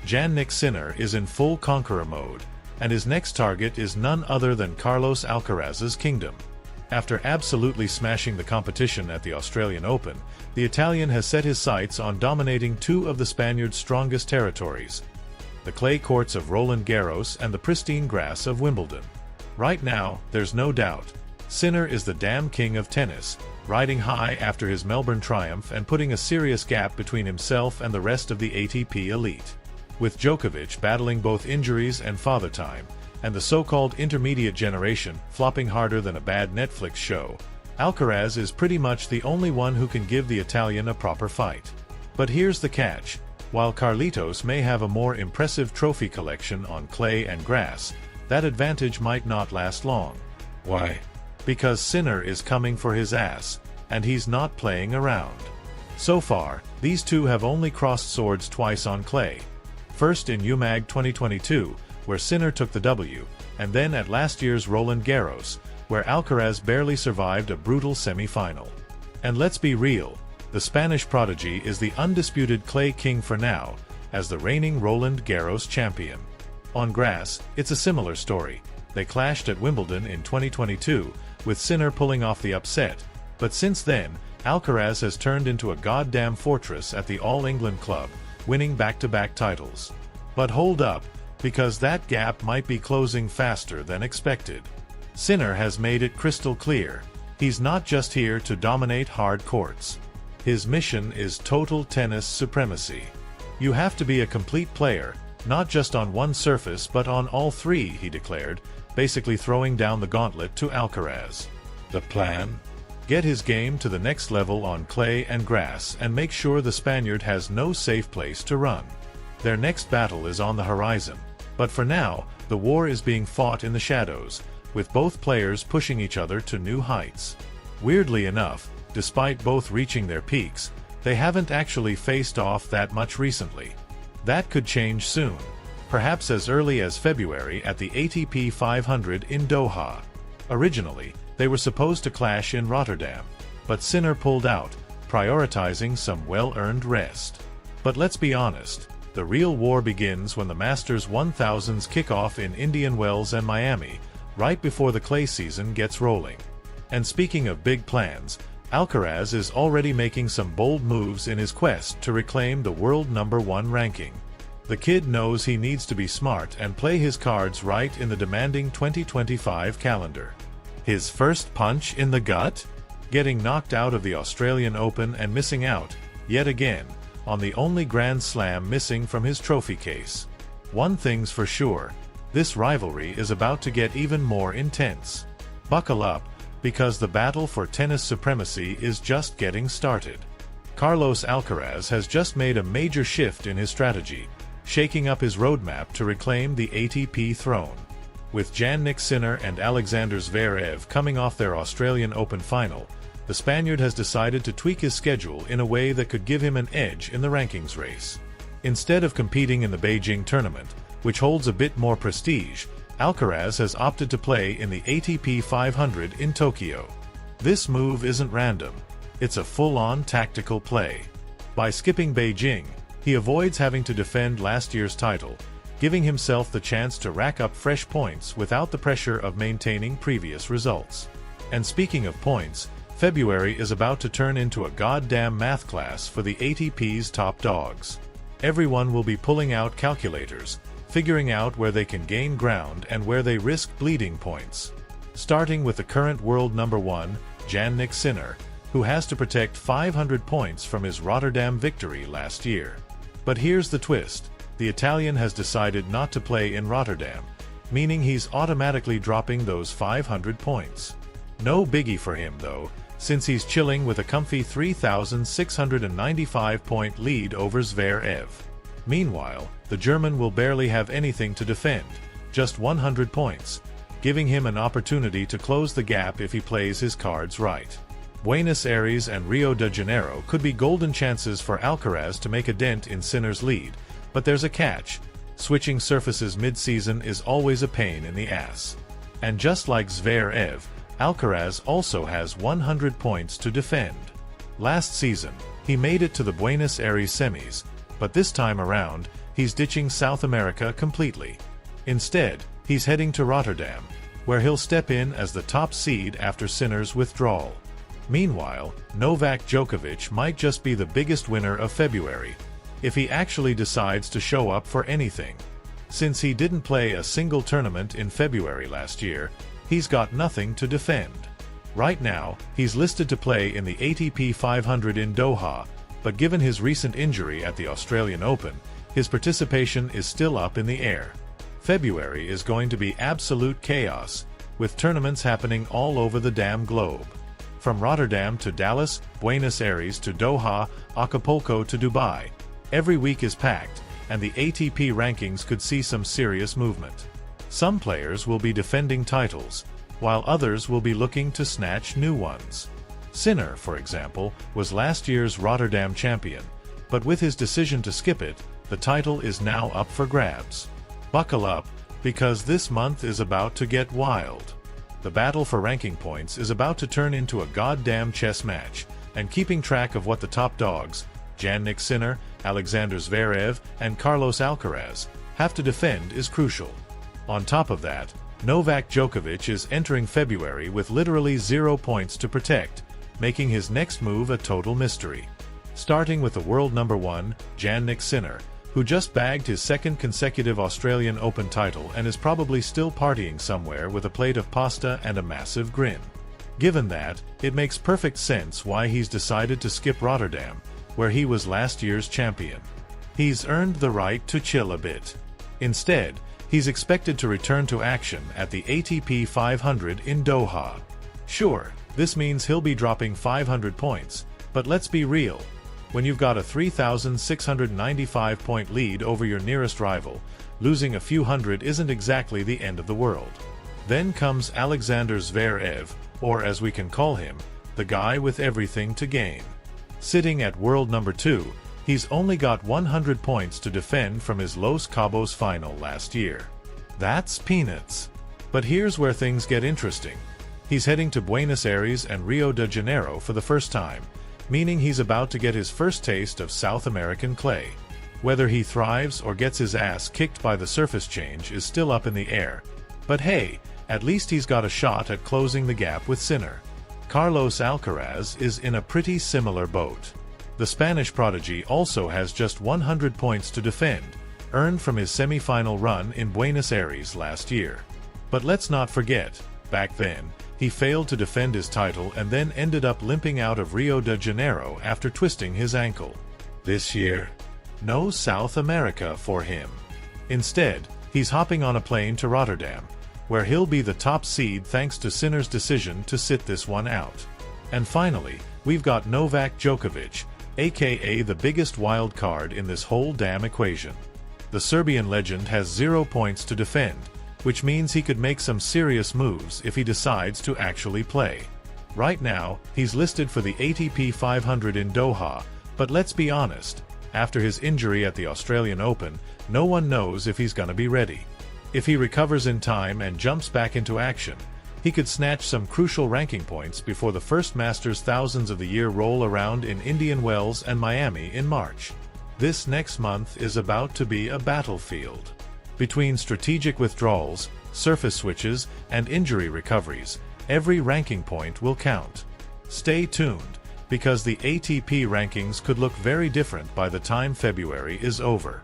Jannik Sinner is in full conqueror mode, and his next target is none other than Carlos Alcaraz's kingdom. After absolutely smashing the competition at the Australian Open, the Italian has set his sights on dominating two of the Spaniard's strongest territories, the clay courts of Roland Garros and the pristine grass of Wimbledon. Right now, there's no doubt, Sinner is the damn king of tennis, riding high after his Melbourne triumph and putting a serious gap between himself and the rest of the ATP elite. With Djokovic battling both injuries and father time, and the so-called intermediate generation flopping harder than a bad Netflix show, Alcaraz is pretty much the only one who can give the Italian a proper fight. But here's the catch. While Carlitos may have a more impressive trophy collection on clay and grass, that advantage might not last long. Why? Because Sinner is coming for his ass, and he's not playing around. So far, these two have only crossed swords twice on clay. First in UMAG 2022, where Sinner took the W, and then at last year's Roland Garros, where Alcaraz barely survived a brutal semi-final. And let's be real, the Spanish prodigy is the undisputed clay king for now, as the reigning Roland Garros champion. On grass, it's a similar story. They clashed at Wimbledon in 2022, with Sinner pulling off the upset, but since then, Alcaraz has turned into a goddamn fortress at the All England club, winning back-to-back titles. But hold up, because that gap might be closing faster than expected. Sinner has made it crystal clear, he's not just here to dominate hard courts. His mission is total tennis supremacy. You have to be a complete player, not just on one surface but on all three, he declared, basically throwing down the gauntlet to Alcaraz. The plan? Get his game to the next level on clay and grass and make sure the Spaniard has no safe place to run. Their next battle is on the horizon, but for now, the war is being fought in the shadows, with both players pushing each other to new heights. Weirdly enough, despite both reaching their peaks, they haven't actually faced off that much recently. That could change soon, perhaps as early as February at the ATP 500 in Doha. Originally, they were supposed to clash in Rotterdam, but Sinner pulled out, prioritizing some well-earned rest. But let's be honest, the real war begins when the Masters 1000s kick off in Indian Wells and Miami, right before the clay season gets rolling. And speaking of big plans, Alcaraz is already making some bold moves in his quest to reclaim the world #1 ranking. The kid knows he needs to be smart and play his cards right in the demanding 2025 calendar. His first punch in the gut? Getting knocked out of the Australian Open and missing out, yet again, on the only Grand Slam missing from his trophy case. One thing's for sure, this rivalry is about to get even more intense. Buckle up, because the battle for tennis supremacy is just getting started. Carlos Alcaraz has just made a major shift in his strategy, shaking up his roadmap to reclaim the ATP throne. With Jannik Sinner and Alexander Zverev coming off their Australian Open final, the Spaniard has decided to tweak his schedule in a way that could give him an edge in the rankings race. Instead of competing in the Beijing tournament, which holds a bit more prestige, Alcaraz has opted to play in the ATP 500 in Tokyo. This move isn't random, it's a full-on tactical play. By skipping Beijing, he avoids having to defend last year's title, giving himself the chance to rack up fresh points without the pressure of maintaining previous results. And speaking of points, February is about to turn into a goddamn math class for the ATP's top dogs. Everyone will be pulling out calculators, figuring out where they can gain ground and where they risk bleeding points. Starting with the current world #1, Jannik Sinner, who has to protect 500 points from his Rotterdam victory last year. But here's the twist, the Italian has decided not to play in Rotterdam, meaning he's automatically dropping those 500 points. No biggie for him though, since he's chilling with a comfy 3,695-point lead over Zverev. Meanwhile, the German will barely have anything to defend, just 100 points, giving him an opportunity to close the gap if he plays his cards right. Buenos Aires and Rio de Janeiro could be golden chances for Alcaraz to make a dent in Sinner's lead, but there's a catch. Switching surfaces mid-season is always a pain in the ass. And just like Zverev, Alcaraz also has 100 points to defend. Last season, he made it to the Buenos Aires semis, but this time around, he's ditching South America completely. Instead, he's heading to Rotterdam, where he'll step in as the top seed after Sinner's withdrawal. Meanwhile, Novak Djokovic might just be the biggest winner of February, if he actually decides to show up for anything. Since he didn't play a single tournament in February last year, he's got nothing to defend. Right now, he's listed to play in the ATP 500 in Doha, but given his recent injury at the Australian Open, his participation is still up in the air. February is going to be absolute chaos, with tournaments happening all over the damn globe. From Rotterdam to Dallas, Buenos Aires to Doha, Acapulco to Dubai, every week is packed, and the ATP rankings could see some serious movement. Some players will be defending titles, while others will be looking to snatch new ones. Sinner, for example, was last year's Rotterdam champion, but with his decision to skip it, the title is now up for grabs. Buckle up, because this month is about to get wild. The battle for ranking points is about to turn into a goddamn chess match, and keeping track of what the top dogs, Jannik Sinner, Alexander Zverev, and Carlos Alcaraz, have to defend is crucial. On top of that, Novak Djokovic is entering February with literally 0 points to protect, making his next move a total mystery. Starting with the world number 1, Jannik Sinner, who just bagged his second consecutive Australian Open title and is probably still partying somewhere with a plate of pasta and a massive grin. Given that, it makes perfect sense why he's decided to skip Rotterdam, where he was last year's champion. He's earned the right to chill a bit. Instead, he's expected to return to action at the ATP 500 in Doha. Sure, this means he'll be dropping 500 points, but let's be real. When you've got a 3,695-point lead over your nearest rival, losing a few hundred isn't exactly the end of the world. Then comes Alexander Zverev, or as we can call him, the guy with everything to gain. Sitting at world number 2, he's only got 100 points to defend from his Los Cabos final last year. That's peanuts. But here's where things get interesting. He's heading to Buenos Aires and Rio de Janeiro for the first time, meaning he's about to get his first taste of South American clay. Whether he thrives or gets his ass kicked by the surface change is still up in the air. But hey, at least he's got a shot at closing the gap with Sinner. Carlos Alcaraz is in a pretty similar boat. The Spanish prodigy also has just 100 points to defend, earned from his semi-final run in Buenos Aires last year. But let's not forget, back then, he failed to defend his title and then ended up limping out of Rio de Janeiro after twisting his ankle. This year, no South America for him. Instead, he's hopping on a plane to Rotterdam, where he'll be the top seed thanks to Sinner's decision to sit this one out. And finally, we've got Novak Djokovic, aka the biggest wild card in this whole damn equation. The Serbian legend has 0 points to defend, which means he could make some serious moves if he decides to actually play. Right now, he's listed for the ATP 500 in Doha, but let's be honest, after his injury at the Australian Open, no one knows if he's gonna be ready. If he recovers in time and jumps back into action, he could snatch some crucial ranking points before the first Masters thousands of the year roll around in Indian Wells and Miami in March. This next month is about to be a battlefield. Between strategic withdrawals, surface switches, and injury recoveries, every ranking point will count. Stay tuned, because the ATP rankings could look very different by the time February is over.